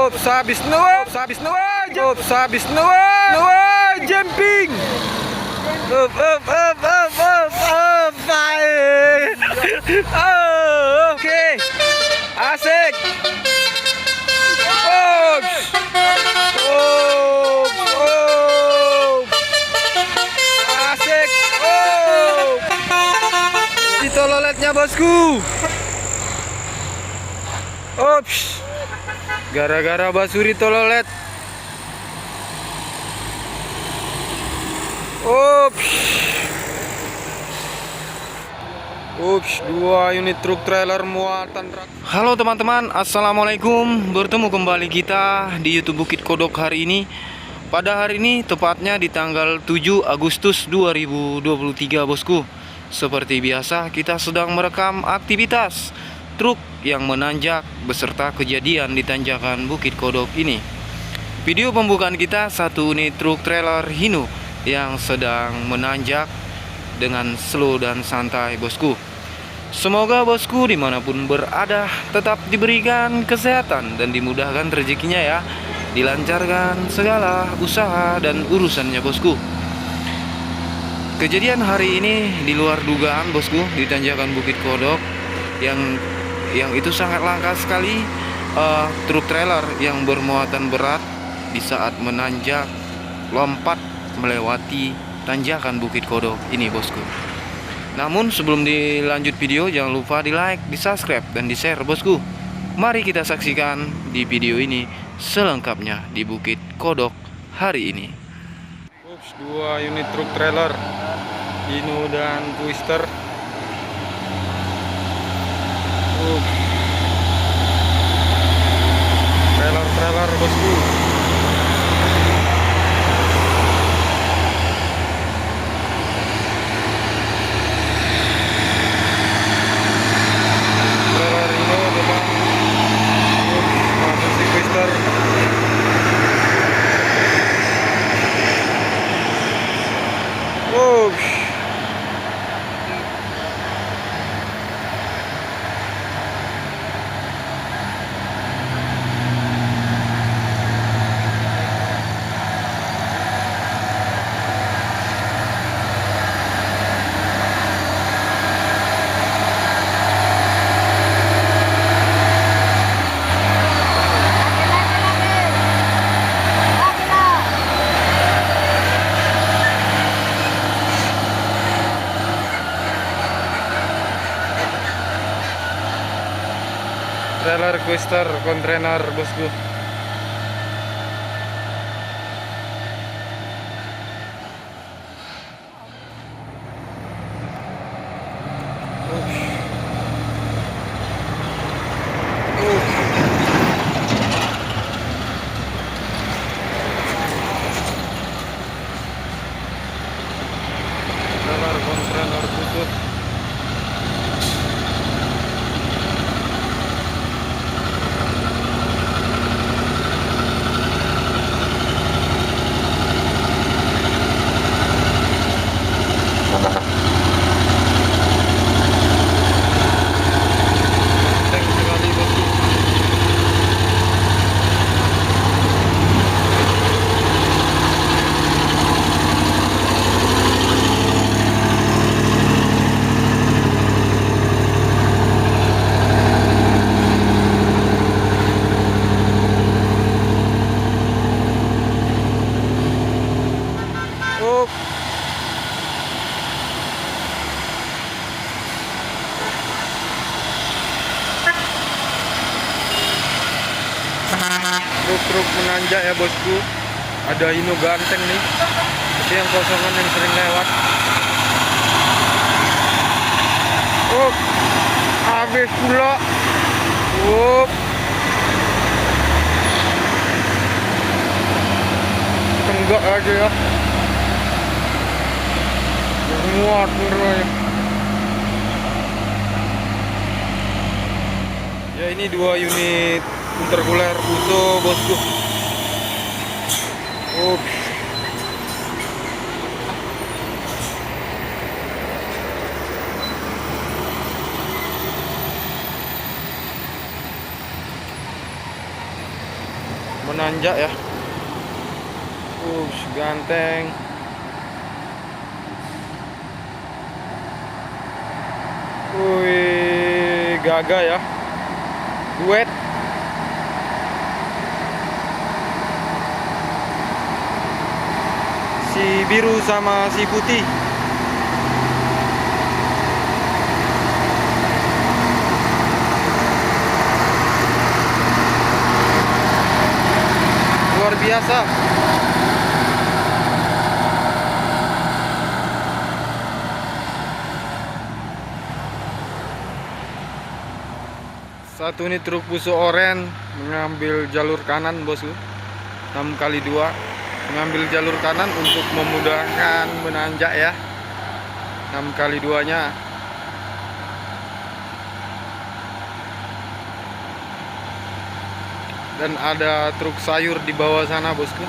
Ops, habis Noah. Habis Noah. Ops, habis Noah. Noah jumping. Up. Oh, oke. Asik. Ops. Asik. Ditololetnya bosku. Ops. Gara-gara basuri tololet. Ups, 2 unit truk trailer muatan rak. Halo teman-teman, assalamualaikum. Bertemu kembali kita di YouTube Bukit Kodok hari ini. Pada hari ini, tepatnya di tanggal 7 Agustus 2023 bosku. Seperti biasa, kita sedang merekam aktivitas truk yang menanjak beserta kejadian di tanjakan Bukit Kodok ini. Video pembukaan kita satu unit truk trailer Hino yang sedang menanjak dengan slow dan santai bosku. Semoga bosku dimanapun berada tetap diberikan kesehatan dan dimudahkan rezekinya ya, dilancarkan segala usaha dan urusannya bosku. Kejadian hari ini di luar dugaan bosku, di tanjakan Bukit Kodok yang itu sangat langka sekali. Truk trailer yang bermuatan berat di saat menanjak lompat melewati tanjakan Bukit Kodok ini bosku. Namun sebelum dilanjut video, jangan lupa di like, di subscribe, dan di share bosku. Mari kita saksikan di video ini selengkapnya di Bukit Kodok hari ini. Ups, 2 unit truk trailer Hino dan Twister. Trailer bosku. Trailer Hino depan. Masuk si Twister. Trailer Twister kontainer bosku. Trailer kontainer khusus. Truk-truk menanjak ya bosku. Ada Hino ganteng nih, itu yang kosongan yang sering lewat. Habis pula. Tenggak aja ya, muat ya. Ya ini 2 unit intercooler Fuso bosku. menanjak ya. Ganteng. Wih, gagah ya. Duet. Si biru sama si putih. Luar biasa. Satu unit truk Fuso Oren mengambil jalur kanan bosku, 6x2 mengambil jalur kanan untuk memudahkan menanjak ya, 6x2 nya. Dan ada truk sayur di bawah sana bosku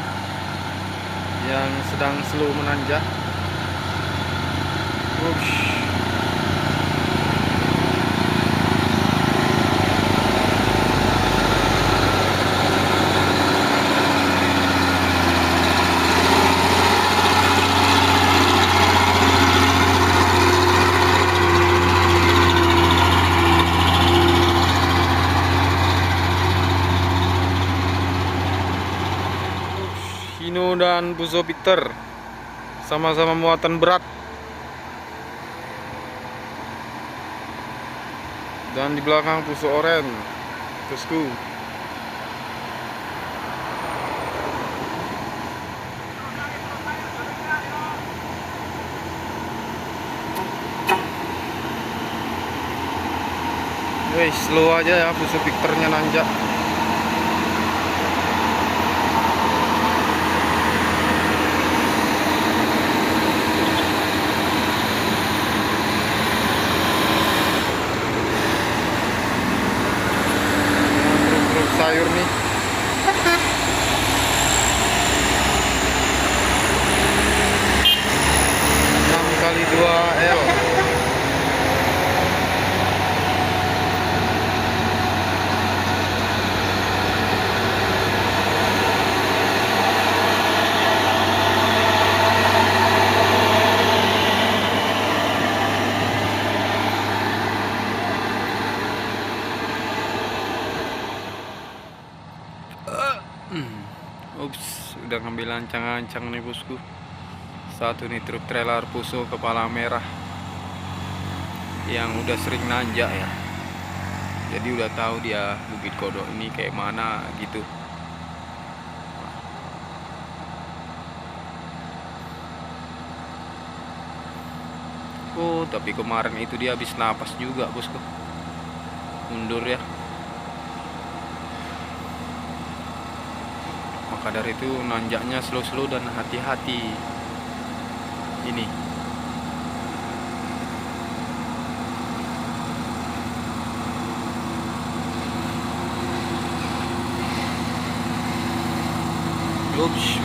yang sedang slow menanjak. Hino dan Fuso Victor sama-sama muatan berat. Dan di belakang Fuso Oren, bosku. Wih, slow aja ya Fuso Victornya nanjak. Sayur nih. Enam kali 2L. Udah ngambil ancang-ancang nih bosku. Satu nih truk trailer Fuso kepala merah yang udah sering nanjak ya, jadi udah tahu dia Bukit Kodok ini kayak mana gitu. Oh, tapi kemarin itu dia habis napas juga bosku, mundur ya. Maka dari itu nanjaknya slow-slow dan hati-hati. Ini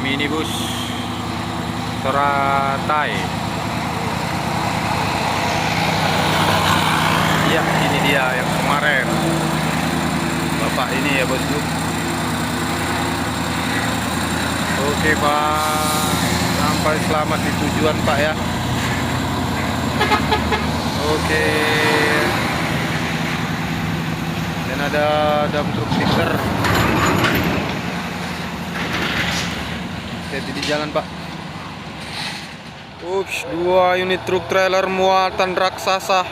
minibus Teratai. Ya, ini dia yang kemarin. Bapak ini ya bosku. Oke Pak, sampai selamat di tujuan Pak ya. Oke. Dan ada dump truk Victor. Hati-hati di jalan Pak. Dua unit truk trailer muatan raksasa.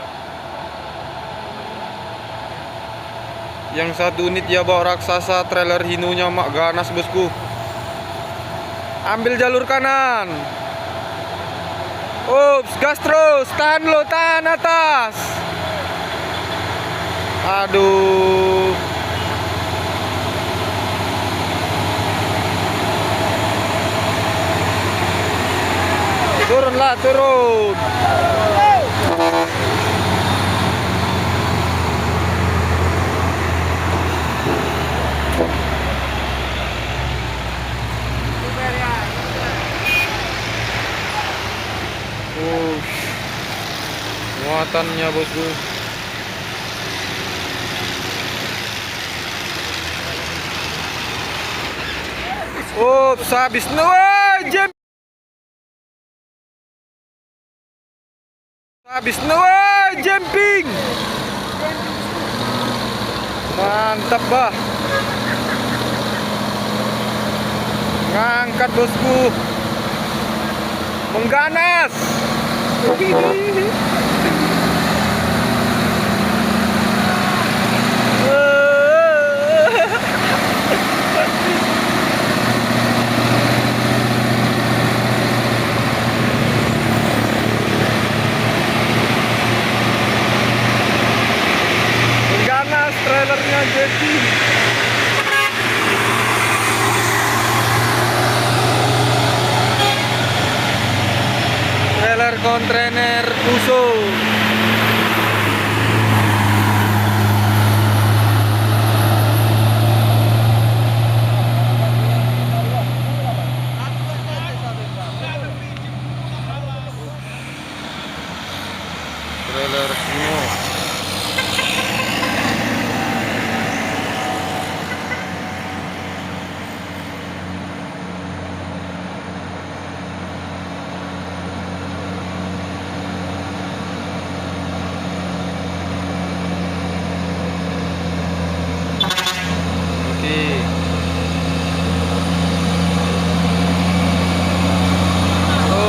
Yang satu unit ya bawa raksasa, trailer Hinonya mak ganas bosku. Ambil jalur kanan. Gas terus, tahan lo, tahan atas. Aduh. Turunlah, turun. Muatannya bosku. Ups, habis. Wah, habis. Wah, jumping. Mantap, bah. Ngangkat, bosku. Mengganas. Mengganas trailernya jadi. Trailer kontainer Fuso. Trailer Hino.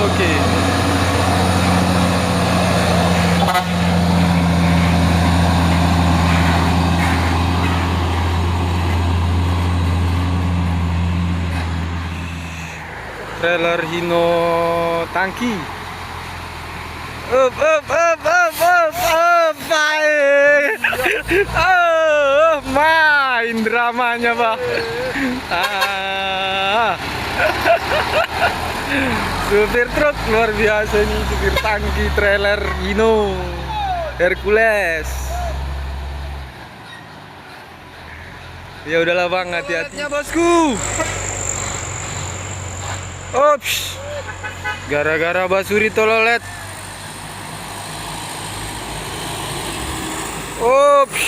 Oke. Trailer Hino tangki. Baik. Main dramanya, Pak. Supir truk luar biasa nih, supir tangki trailer Hino Hercules. Ya udahlah, Bang, hati-hati. Bosku. Ops. Gara-gara basuri tololet. Ops.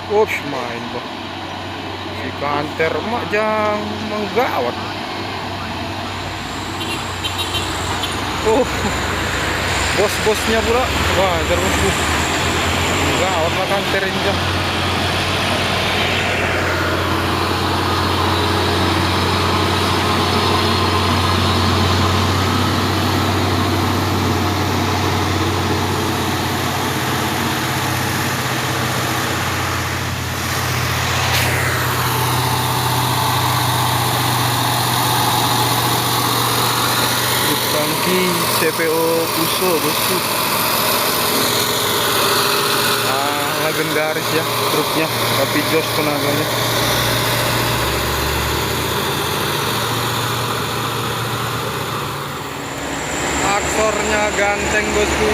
Ops, main, Bang. Si kanter mak jang menggawat. Oh. Bos-bosnya pula. Wah, bosku. Menggawat lah kanter ini, jam. Tangki CPO Fuso, bosku. Legendaris ya truknya, tapi jos tenaganya. Aksornya ganteng, bosku.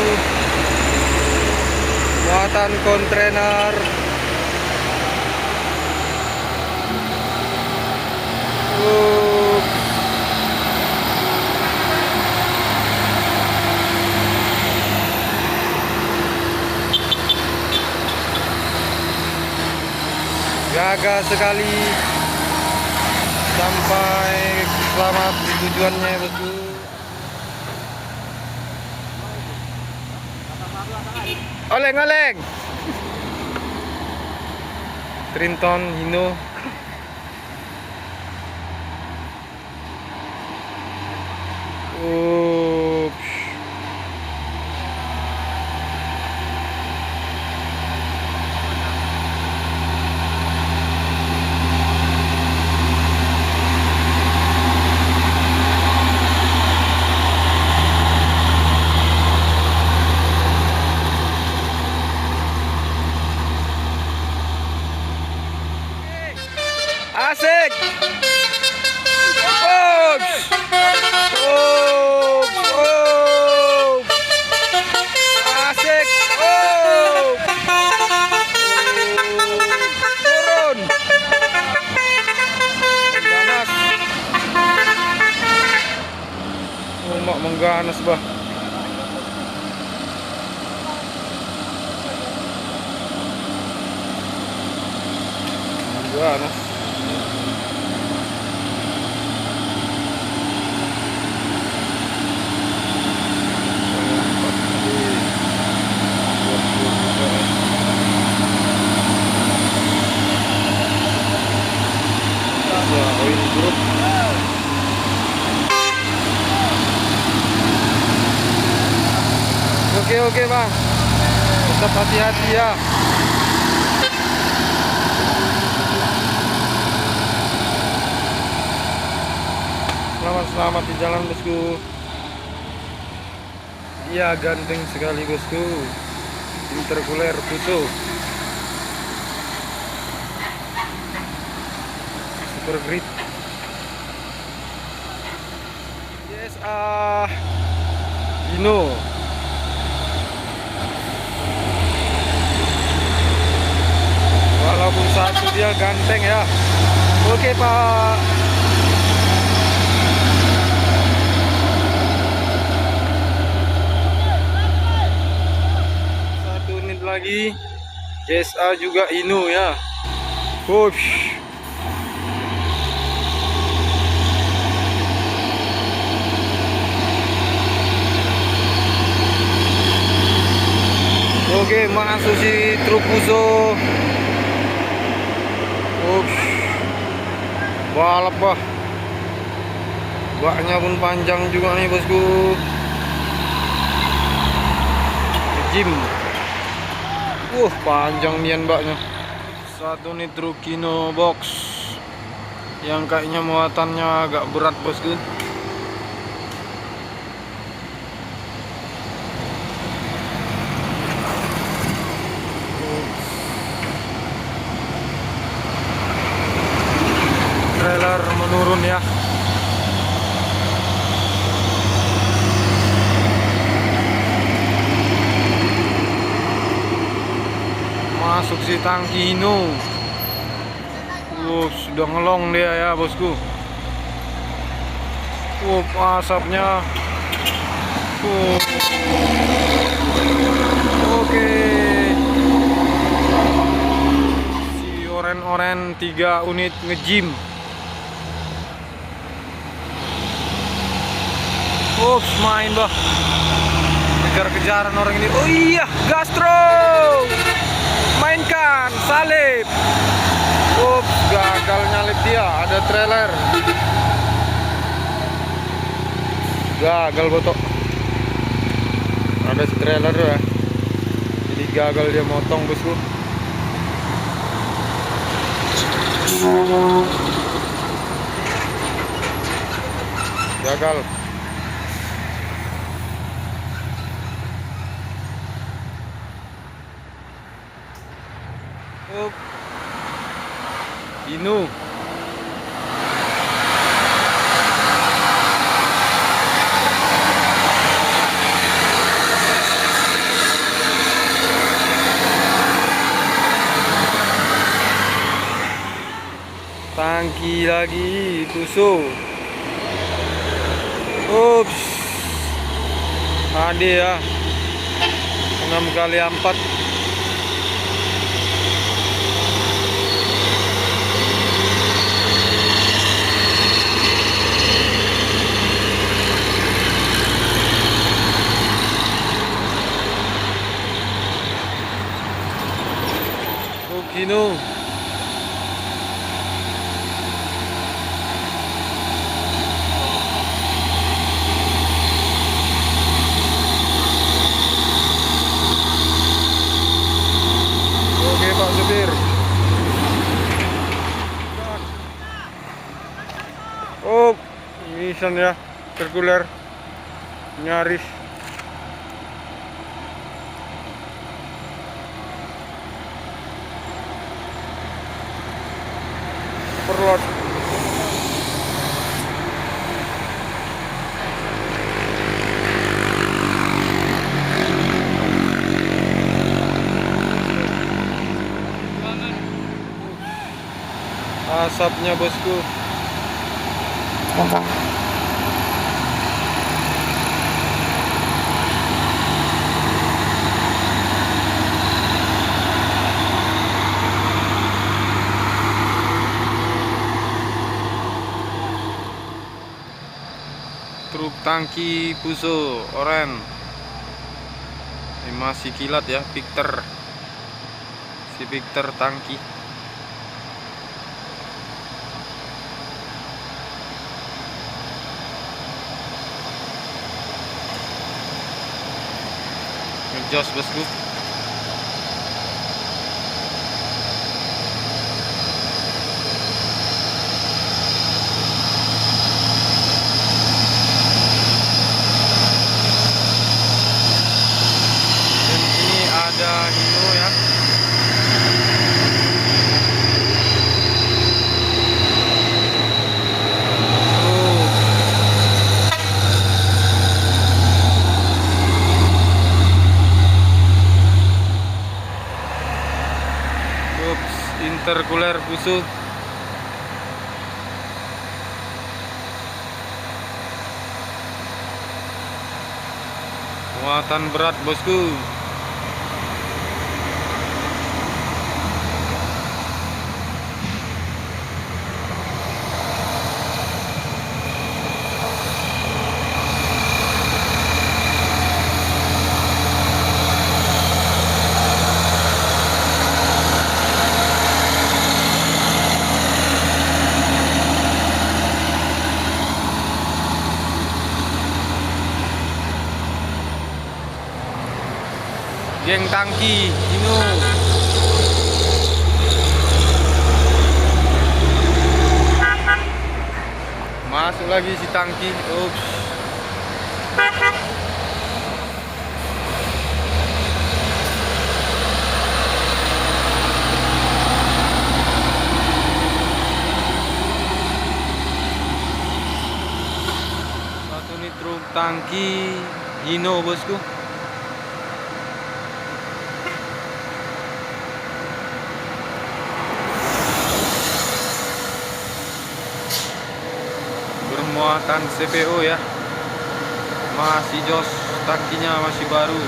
Muatan kontainer. Gagah sekali. Sampai selamat di tujuannya, bosku. Oleng-oleng. Trinton Hino. Ups. mak mengganas bah. Mengganas. Oke bang, tetap hati-hati ya. Selamat di jalan bosku. Iya ganteng sekali bosku, intercooler Fuso, super grip. Yes, Dino. Walaupun satu dia ganteng ya. Oke Pak. Satu unit lagi. JSA juga Inu ya. Wush. Oke, masuk si truk Fuso. Balap bah. Baknya pun panjang juga nih bosku. Jim. Panjang nian baknya. Satu nih truk Kino box yang kayaknya muatannya agak berat bosku. Trailer menurun ya. Masuk si tangki Hino. Sudah ngelong dia ya bosku. Asapnya. Oke. Si oren-oren 3 unit ngejim. Main bah. Kejar-kejaran orang ini. Oh iya, Gastro. Mainkan, salib. Gagal nyalip dia. Ada trailer. Gagal botok. Ada trailer ya. Jadi gagal dia motong bosku. Gagal. Inu. Tangki lagi Fuso. Ada ya 6x4. Kino. Oke Pak supir. Nissan ya, sirkuler nyaris. Perlot. Asapnya bosku. truk tangki Fuso oren. Ini masih kilat ya, Victor. Si Victor tangki. Ngejos bosku. Ada Hino ya. Ups, intercooler Fuso. Muatan berat bosku. Geng tangki Hino. Masuk lagi si tangki. Ups. Satu nih truk tangki Hino bosku. Bermuatan CPO ya, masih jos, tangkinya masih baru.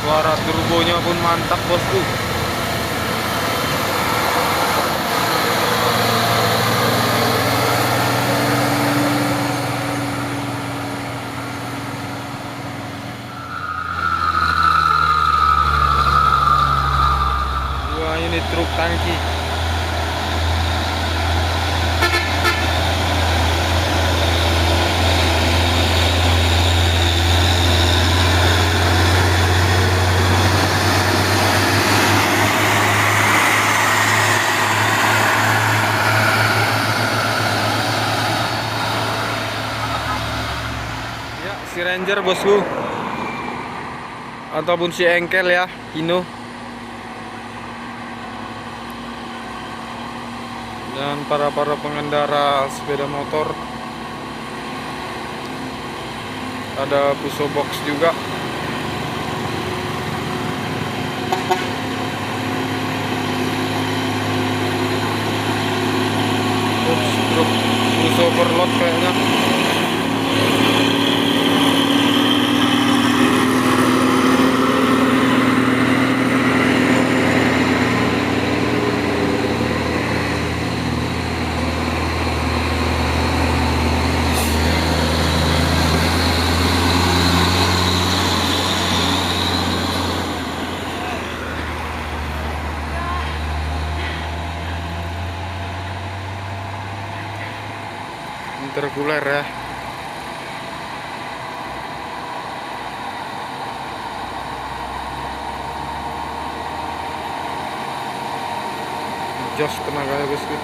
Suara turbonya pun mantap bosku. Dua unit truk tangki. Ya, si Ranger bosku, ataupun si engkel ya, Hino. Dan para pengendara sepeda motor. Ada Fuso box juga. Ups, truk Fuso overload kayaknya. Intercooler ya. Jos tenaganya bosku.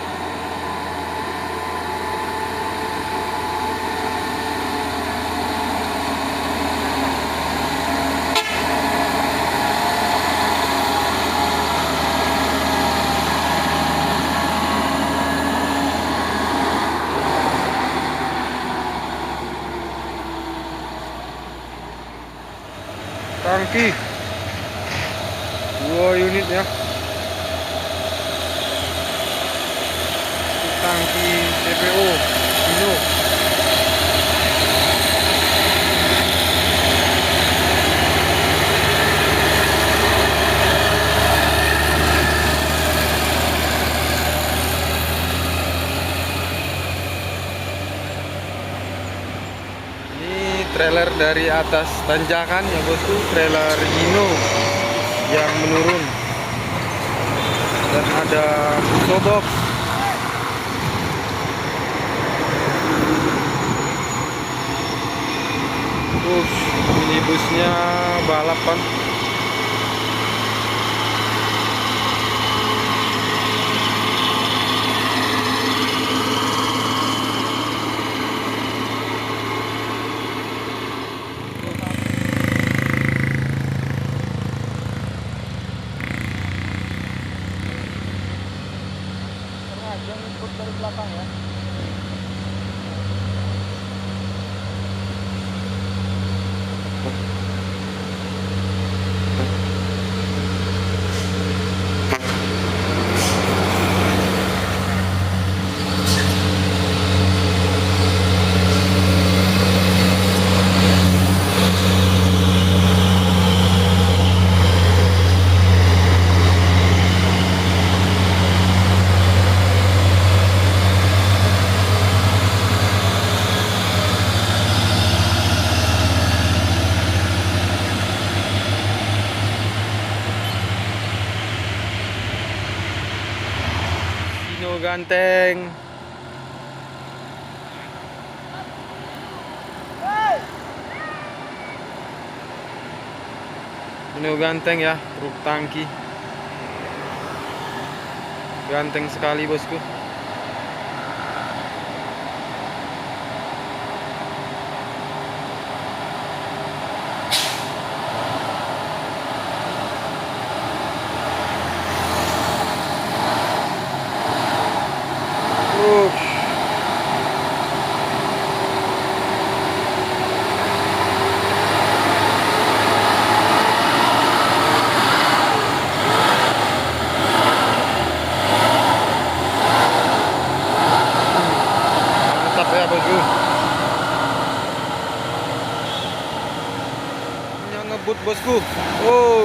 Tangki 2 unit ya. Tangki CPO Hino. trailer dari atas tanjakan ya bosku, trailer Hino yang menurun. Dan ada sobok. Minibusnya balapan. Yang ikut dari belakang ya. Hino ganteng. Hino ganteng ya, truk tangki. Ganteng sekali bosku. Mantap ya bosku. Yang ngebut bosku. Oh.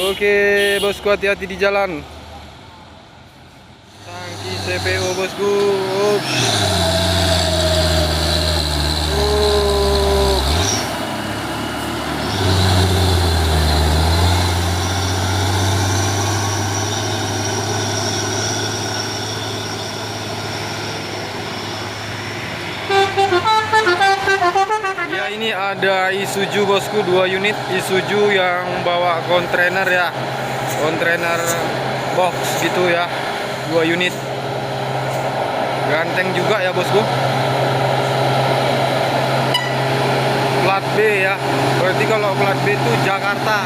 Oke, bosku, hati-hati di jalan. Tangki CPO bosku. Ups. Ya, ini ada Isuzu bosku, 2 unit Isuzu yang bawa kontainer ya, kontainer box gitu ya, 2 unit. Ganteng juga ya bosku. Plat B ya, berarti kalau plat B itu Jakarta.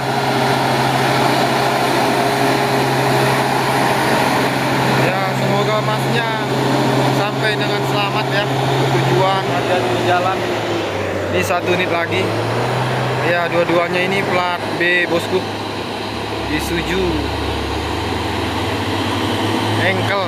Ya, semoga masnya sampai dengan selamat ya tujuan, hati-hati di jalan. Ini 1 unit lagi ya, dua-duanya ini plat B bosku, Isuzu engkel.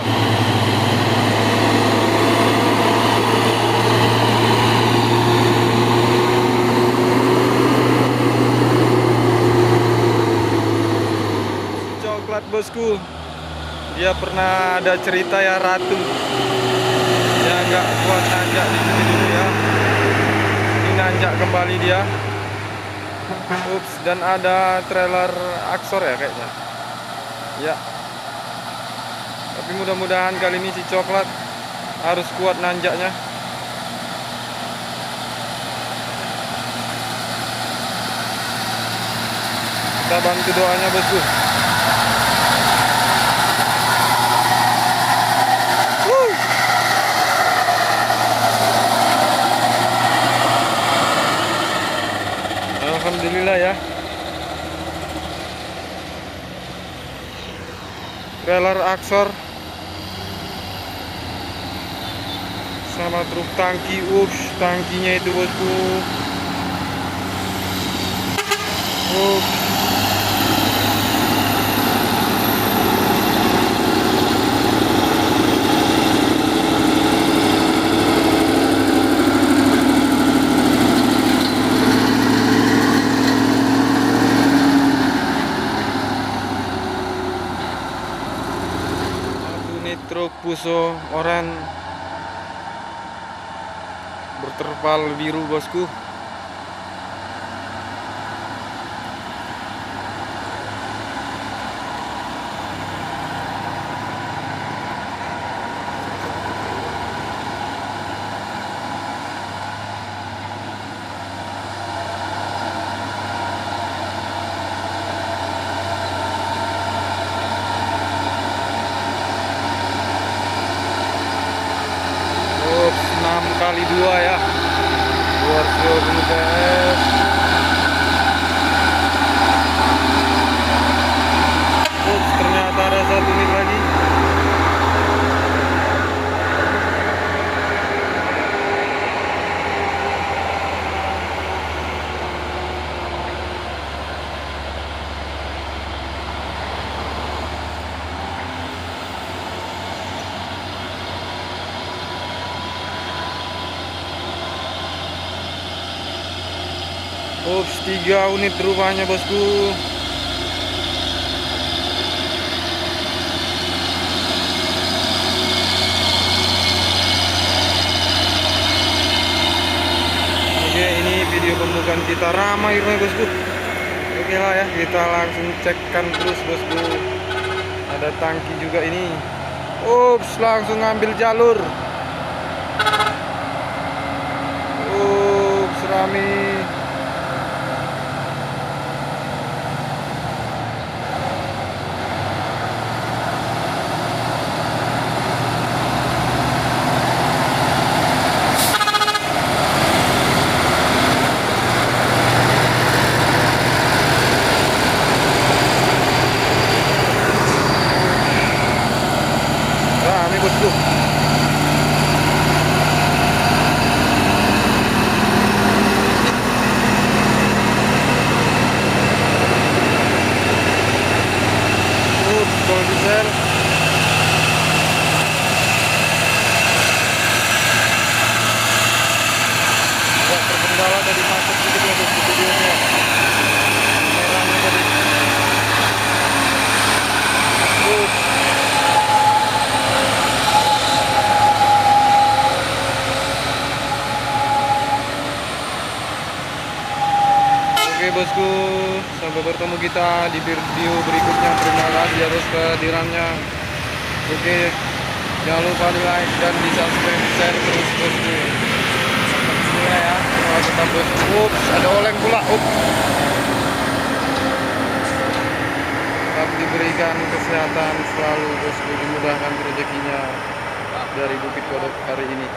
Coklat bosku, dia pernah ada cerita ya, ratu ya, nggak kuat nanjak di sini dulu ya. Nanjak kembali dia. Ups, dan ada trailer Aksor ya kayaknya ya, tapi mudah-mudahan kali ini si coklat harus kuat nanjaknya. Kita bantu doanya bosku. Alhamdulillah ya. Trailer Aksor sama truk tangki. Ups, tangkinya itu bosku. Ups. fuso oranye berterpal biru bosku. Ups, 6x2 ya. Warsio PS. Ups, ternyata ada 1 unit lagi. Ups, 3 unit rupanya bosku. Oke, ini video pembukaan kita ramai rupanya bosku. Oke lah ya, kita langsung cekkan terus bosku. Ada tangki juga ini. Ups, langsung ngambil jalur. Ups, rame. Rame bosku. Kalau diesel agak terkendala tadi macet sedikit ya bosku videonya. Merahnya tadi. Oke bosku, sampai bertemu kita di video berikutnya. Terima kasih atas kehadirannya. Oke, jangan lupa di like dan di subscribe, share terus bosku. Ini ya, tetap bosku. Ups, ada oleng pula. Ups. Tetap diberikan kesehatan selalu bosku, dimudahkan rezekinya dari Bukit Kodok hari ini.